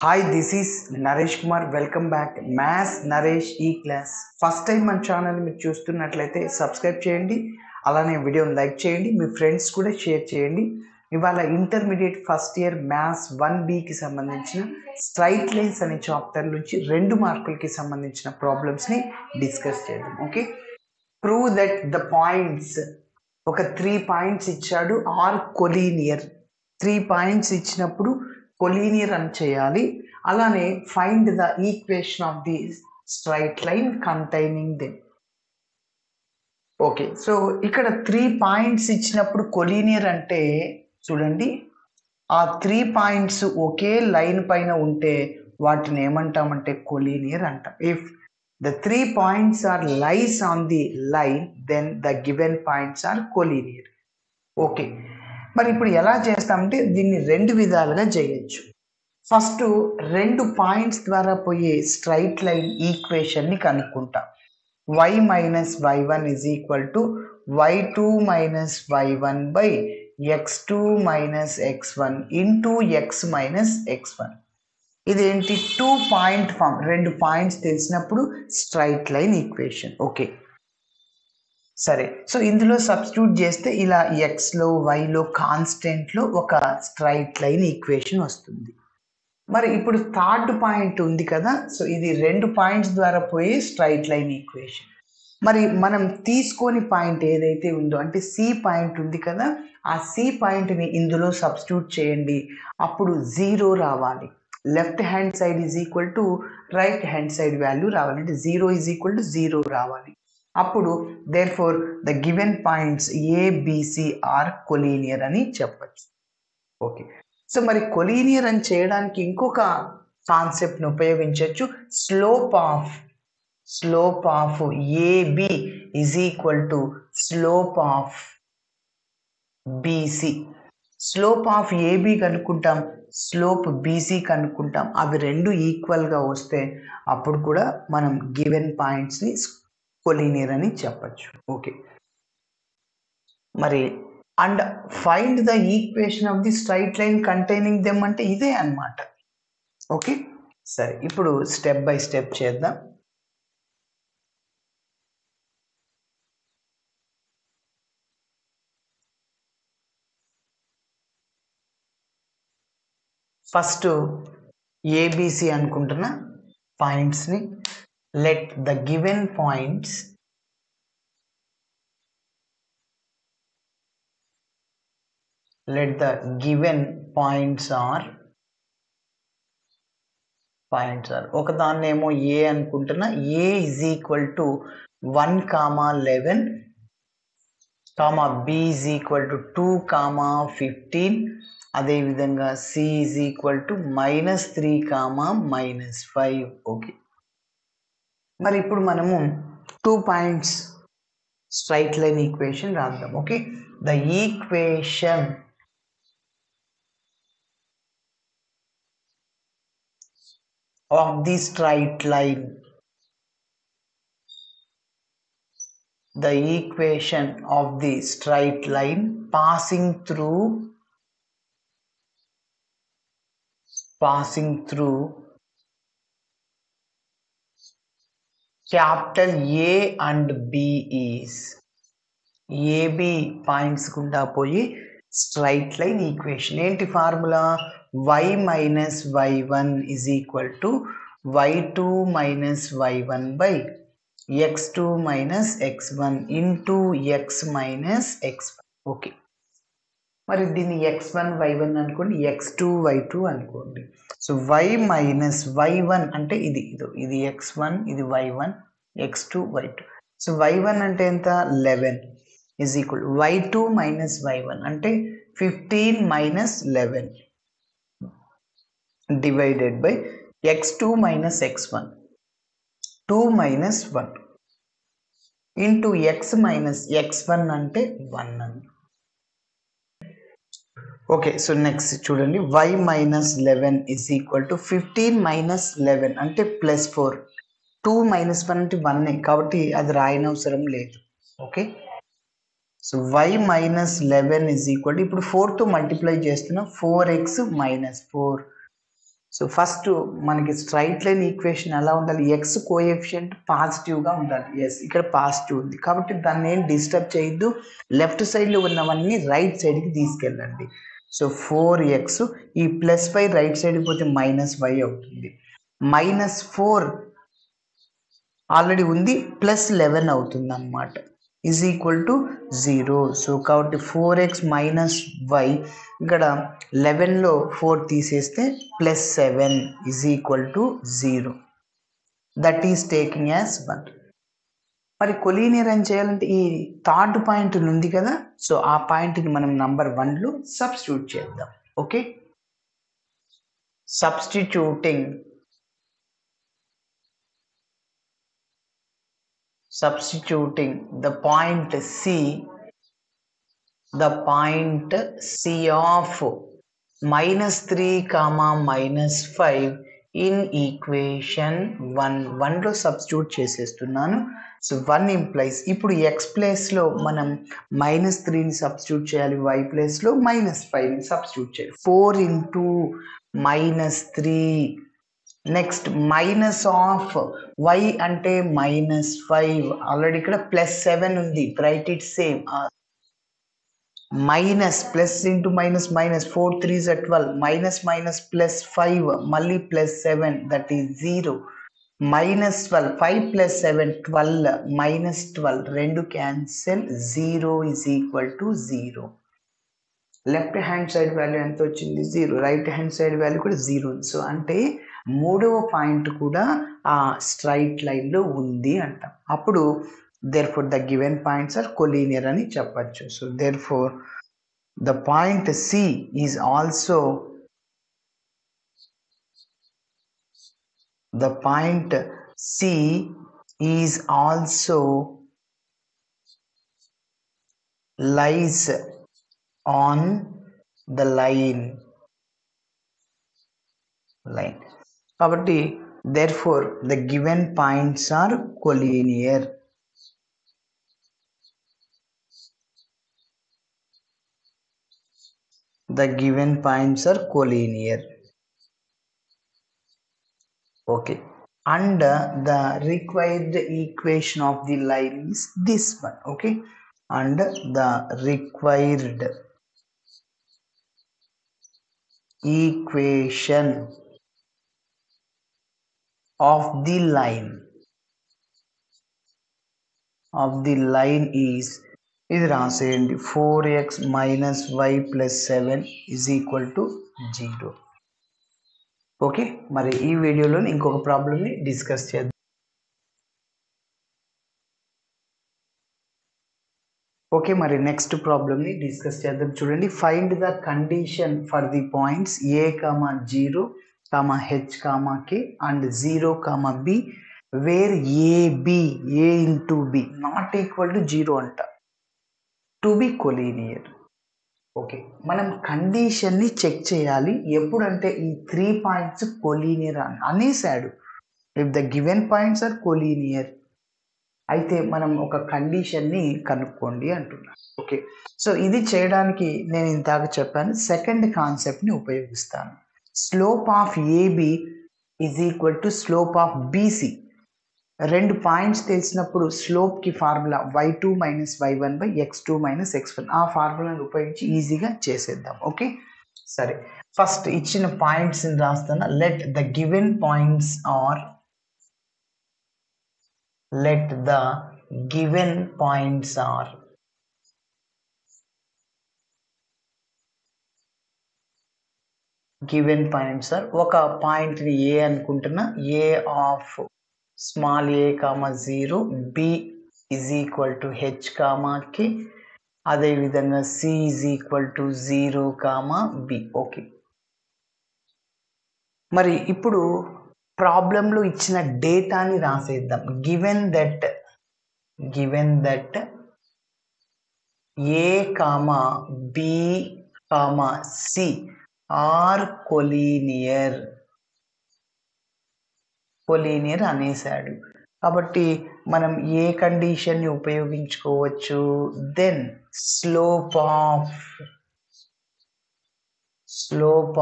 Hi, this is Naresh Kumar. Welcome back. Maths Naresh E-Class. First time మన channel మీరు చూస్తున్నట్లయితే subscribe చేయండి. అలానే వీడియోని లైక్ చేయండి. మీ ఫ్రెండ్స్ కూడా షేర్ చేయండి. ఇవాళ ఇంటర్మీడియట్ ఫస్ట్ ఇయర్ మ్యాథ్స్ 1Bకి సంబంధించిన స్ట్రైట్ లైన్స్ అనే చాప్టర్ నుంచి 2 మార్కులకి సంబంధించిన ప్రాబ్లమ్స్ని డిస్కస్ చేద్దాం. Okay, prove that the points ఒక 3 పాయింట్స్ ఇచ్చాడు ఆర్ కొలీనియర్. 3 పాయింట్స్ ఇచ్చినప్పుడు కొలీనియర్ అని చేయాలి. అలానే find the equation of the straight line containing them. Okay, so ఇక్కడ 3 పాయింట్స్ ఇచ్చినప్పుడు కొలీనియర్ అంటే చూడండి, ఆ 3 పాయింట్స్ ఒకే లైన్ పైన ఉంటే వాటిని ఏమంటామంటే కొలీనియర్ అంటాం. If the 3 points are lies on the line, then the given points are collinear. Okay, మరి ఇప్పుడు ఎలా చేస్తామంటే దీన్ని 2 విధాలుగా చేయొచ్చు. ఫస్ట్ 2 పాయింట్స్ ద్వారా పోయే స్ట్రైట్ లైన్ ఈక్వేషన్ని కనుక్కుంటాం. y minus y1 is equal to y2 minus y1 by x2 minus x1 into x minus x1. ఇదేంటి 2 పాయింట్ ఫామ్, 2 పాయింట్స్ తెలిసినప్పుడు స్ట్రైట్ లైన్ ఈక్వేషన్. ఓకే సరే, సో ఇందులో సబ్స్టిట్యూట్ చేస్తే ఇలా ఎక్స్లో వైలో కాన్స్టెంట్లో ఒక స్ట్రైట్ లైన్ ఈక్వేషన్ వస్తుంది. మరి ఇప్పుడు థర్డ్ పాయింట్ ఉంది కదా, సో ఇది 2 పాయింట్స్ ద్వారా పోయే స్ట్రైట్ లైన్ ఈక్వేషన్. మరి మనం తీసుకొని పాయింట్ ఏదైతే ఉందో అంటే సి పాయింట్ ఉంది కదా, ఆ సి పాయింట్ని ఇందులో సబ్స్టిట్యూట్ చేయండి. అప్పుడు 0 రావాలి. Left hand side is equal to right hand side value రావాలి, అంటే 0 ఈజ్ ఈక్వల్ టు 0 రావాలి. అప్పుడు therefore the given points A B C are collinear అని చెప్పచ్చు. ఓకే, సో మరి కొలీనియర్ అని చేయడానికి ఇంకొక కాన్సెప్ట్ని ఉపయోగించవచ్చు. Slope of AB is equal to slope of BC. Slope of AB కనుక్కుంటాం, స్లోప్ బీసీ కనుక్కుంటాం. అవి 2 ఈక్వల్గా వస్తే అప్పుడు కూడా మనం గివెన్ పాయింట్స్ని కొలీనియర్ అని చెప్పచ్చు. ఓకే, మరి and find the equation of the straight line containing them అంటే ఇదే అన్నమాట. ఓకే సరే, ఇప్పుడు స్టెప్ బై స్టెప్ చేద్దాం. ఫస్ట్ ఏబిసి అనుకుంటున్న పాయింట్స్ని let the given points are ఒక దాన్నేమో ఏ అనుకుంటున్నా. A is equal to 1,11, B is equal to 2,15, అదేవిధంగా C is equal to -3, -5. Okay, మరి ఇప్పుడు మనము 2 పాయింట్స్ స్ట్రైట్ లైన్ ఈక్వేషన్ రాద్దాం. Okay, the equation of the straight line, the equation of the straight line passing through capital A and B is AB points గుండా పోయి straight line equation. ఏంటి formula? y minus y1 is equal to y2 minus y1 by x2 minus x1 into x minus x1. Okay, మరి దీన్ని x1 y1 అనుకోండి, x2 y2 అనుకోండి. So y minus y1 అంటే ఇది x1, ఇది y1, x2 y2. So y1 అంటే ఎంత? 11 is equal y2 minus y1 అంటే 15 minus 11 divided by x2 minus x1 2 minus 1 into x minus x1 అంటే 1 అని. ఓకే, సో నెక్స్ట్ చూడండి, y minus 11 is equal to 15 minus 11 అంటే +4. 2 minus 1 అంటే 1 కాబట్టి అది రాయనవసరం లేదు. Okay, so y minus 11 is equal to ఇప్పుడు 4తో మల్టిప్లై చేస్తున్నా 4x మైనస్ 4. సో ఫస్ట్ మనకి స్ట్రైట్ లైన్ ఈక్వేషన్ ఎలా ఉండాలి, ఎక్స్ కోఎఫిషియంట్ పాజిటివ్గా ఉండాలి. ఎస్, ఇక్కడ పాజిటివ్ ఉంది కాబట్టి దాన్ని ఏం డిస్టర్బ్ చేయొద్దు. లెఫ్ట్ సైడ్లో ఉన్నవన్నీ రైట్ సైడ్కి తీసుకెళ్ళండి. సో 4x, ఈ +5 రైట్ సైడ్కి పోతే -y అవుతుంది. -4 ఆల్రెడీ ఉంది, +11 అవుతుంది అన్నమాట, ఈజ్ ఈక్వల్ టు 0. సో కాబట్టి 4x - y, ఇక్కడ 11లో 4 తీసేస్తే +7 is equal to 0. That is taking as 1. మరి కొలీనియర్ అని చేయాలంటే ఈ థర్డ్ పాయింట్ ఉంది కదా, సో ఆ పాయింట్ని మనం నంబర్ 1లో సబ్స్టిట్యూట్ చేద్దాం. Okay, substituting the point C of -3, -5 in equation 1లో సబ్స్టిట్యూట్ చేసేస్తున్నాను. సో 1 ఇంప్లైస్, ఇప్పుడు x ప్లేస్లో మనం -3ని సబ్స్టిట్యూట్ చేయాలి, y ప్లేస్లో -5ని సబ్స్టిట్యూట్ చేయాలి. 4 into -3, next minus of y అంటే -5, ఆల్రెడీ ఇక్కడ +7 ఉంది, right it same. Minus plus into minus minus, 4 3s are 12, minus minus +5 మళ్ళీ +7, దట్ ఈస్ 0. -12, 5 + 7 12, -12 రెండు cancel, 0 is equal to 0. Left hand side value ఎంత వచ్చింది, 0. రైట్ హ్యాండ్ సైడ్ వాల్యూ కూడా 0 ఉంది. So అంటే మూడవ పాయింట్ కూడా ఆ స్ట్రైట్ లైన్లో ఉంది అంటాం. అప్పుడు therefore the given points are collinear అని చెప్పచ్చు. So therefore the point C is also lies on the line. కాబట్టి therefore the given points are collinear. The given points are collinear. Okay, and the required equation of the line is this one. Okay, and the required equation of the line is, ఇది రాసేయండి, 4x - y + 7 is equal to 0. Okay, మరి ఈ వీడియోలో ఇంకొక ప్రాబ్లమ్ని discuss చేద్దాం. Okay, మరి next ప్రాబ్లమ్ని discuss చేద్దాం. చూడండి, find the condition for the points a, 0, h, k and 0, b where a into b not equal to 0 అంట, టు బి కొలీనియర్. ఓకే, మనం కండిషన్ని చెక్ చేయాలి. ఎప్పుడంటే ఈ 3 పాయింట్స్ కొలీనియర్ అనేసాడు. If the given points are collinear, అయితే మనం ఒక కండిషన్ని కనుక్కోండి అంటున్నాను. ఓకే, సో ఇది చేయడానికి నేను ఇందాక చెప్పాను, సెకండ్ కాన్సెప్ట్ని ఉపయోగిస్తాను. Slope of AB is equal to slope of B C. రెండు పాయింట్స్ తెలిసినప్పుడు స్లోప్కి formula y2 - y1 / x2 - x1, ఆ ఫార్ములాను ఉపయోగించి ఈజీగా చేసేద్దాం. ఓకే, సరే, ఫస్ట్ ఇచ్చిన పాయింట్స్ని రాస్తాను. Let the given points are ఒక పాయింట్ని ఏ అనుకుంటున్నా, A of small a, 0, b is equal to h, k, అదేవిధంగా c is equal to 0, b. Okay, మరి ఇప్పుడు ప్రాబ్లంలో ఇచ్చిన డేటాని రాసేద్దాం. Given that a, b, c are collinear అనేసాడు. కాబట్టి మనం ఏ కండిషన్ని ఉపయోగించుకోవచ్చు, then slope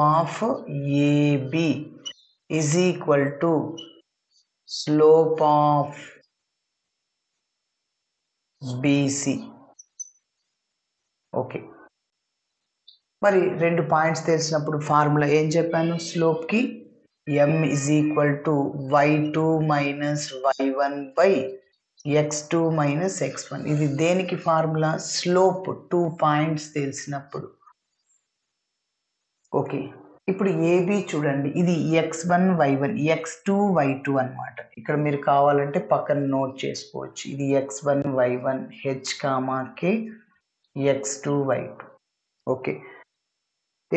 of AB is equal to slope of BC. Okay, మరి 2 పాయింట్స్ తెలిసినప్పుడు ఫార్ములా ఏం చెప్పాను? స్లోప్కి m is equal to y2 minus y1 by x2 minus x1. ఇది దేనికి ఫార్ములా? స్లోప్ 2 పాయింట్స్ తెలిసినప్పుడు. ఓకే, ఇప్పుడు ఏబి చూడండి, ఇది x1 y1 x2 y2 అన్నమాట. ఇక్కడ మీరు కావాలంటే పక్కన నోట్ చేసుకోవచ్చు. ఇది x1 y1 h comma k x2 y2. Okay,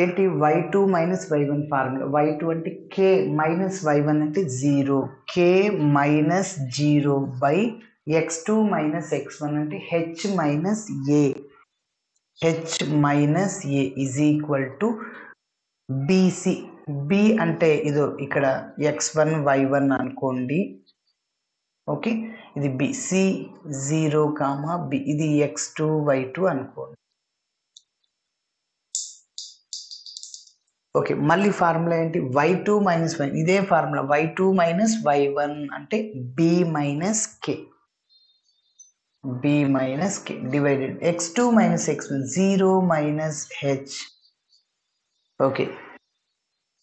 ఏంటి y2 minus y1 formula? y2 అంటే k మైనస్ y1 అంటే 0, k minus 0 by x2 minus x1 అంటే h minus a, h minus a is equal to B C. B అంటే ఇదో ఇక్కడ x1 y1 అనుకోండి. Okay, ఇది B, C 0 comma B, ఇది x2 y2 అనుకోండి. ఓకే, మళ్ళీ ఫార్ములా ఏంటి? y2 మైనస్ y, ఇదే ఫార్ములా y2 మైనస్ y1 అంటే b minus k, b minus k divided x2 minus x1 0 minus h. Okay,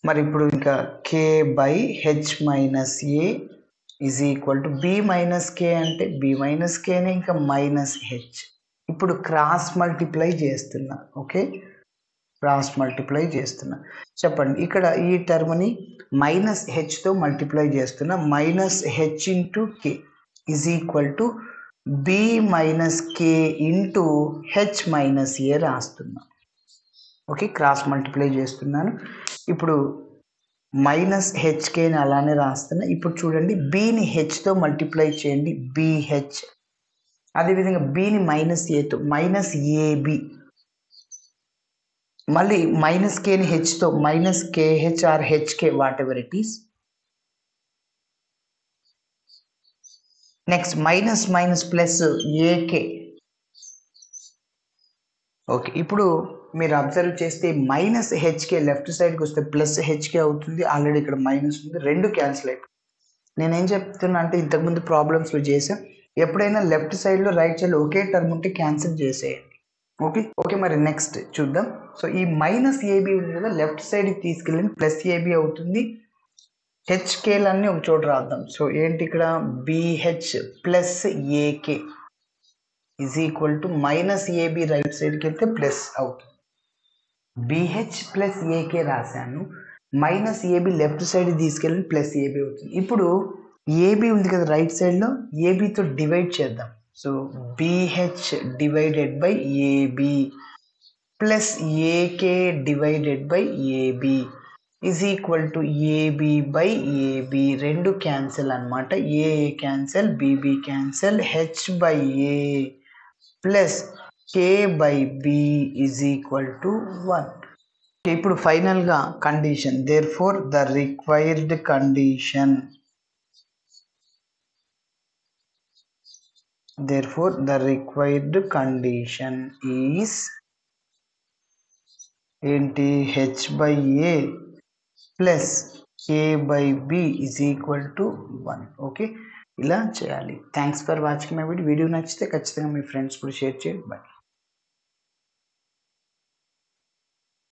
మరి ఇప్పుడు ఇంకా k by h minus a is equal to b minus k అంటే b minus k నే ఇంకా minus h. ఇప్పుడు cross multiply చేస్తున్నా. Okay, cross multiply చేస్తున్నా. చెప్పండి, ఇక్కడ ఈ టర్మ్ని మైనస్ హెచ్తో మల్టిప్లై చేస్తున్నా. Minus H into K is equal to B minus K into H minus A రాస్తున్నా. ఓకే, క్రాస్ మల్టిప్లై చేస్తున్నాను. ఇప్పుడు మైనస్ హెచ్కేని అలానే రాస్తున్నా. ఇప్పుడు చూడండి, బిని హెచ్తో మల్టిప్లై చేయండి, బిహెచ్. అదేవిధంగా బిని మైనస్ ఏతో మైనస్ ఏబి. మళ్ళీ మైనస్ కేని హెచ్తో minus KH or HK, what it is. Next minus minus plus AK. Okay, ఇప్పుడు మీరు అబ్జర్వ్ చేస్తే మైనస్ హెచ్కే లెఫ్ట్ సైడ్కి వస్తే ప్లస్ హెచ్కే అవుతుంది. ఆల్రెడీ ఇక్కడ మైనస్ ఉంది, రెండు క్యాన్సిల్ అయిపోయి. నేనేం చెప్తున్నా అంటే ఇంతకుముందు ప్రాబ్లమ్స్లో చేసాం, ఎప్పుడైనా లెఫ్ట్ సైడ్లో రైట్ సైడ్లో ఒకే టర్మ్ ఉంటే క్యాన్సిల్ చేసేయండి. ఓకే, మరి నెక్స్ట్ చూద్దాం. సో ఈ మైనస్ ఏబి ఉంది కదా, లెఫ్ట్ సైడ్కి తీసుకెళ్ళి ప్లస్ ఏబి అవుతుంది. హెచ్కేలన్నీ ఒక చోట రాద్దాం. సో ఏంటి ఇక్కడ? BH plus AK is equal to minus AB right సైడ్కి వెళ్తే ప్లస్ అవుతుంది. బిహెచ్ ప్లస్ ఏకే రాశాను, మైనస్ ఏబి లెఫ్ట్ సైడ్ తీసుకెళ్ళి ప్లస్ ఏబి అవుతుంది. ఇప్పుడు ఏబి ఉంది కదా రైట్ సైడ్లో, ఏబితో డివైడ్ చేద్దాం. So BH divided by AB plus AK divided by AB is equal to AB by AB. రెండు క్యాన్సిల్ అనమాట, A cancel, BB cancel, H by A plus K by B is equal to 1. ఇప్పుడు ఫైనల్గా condition, therefore the required condition, therefore the required condition is ఏంటి? h by a plus k by b is equal to 1. Okay, ఇలా చేయాలి. Thanks for watching my video. Video నచ్చితే ఖచ్చితంగా మీ friends కూడా share చేయండి. Bye.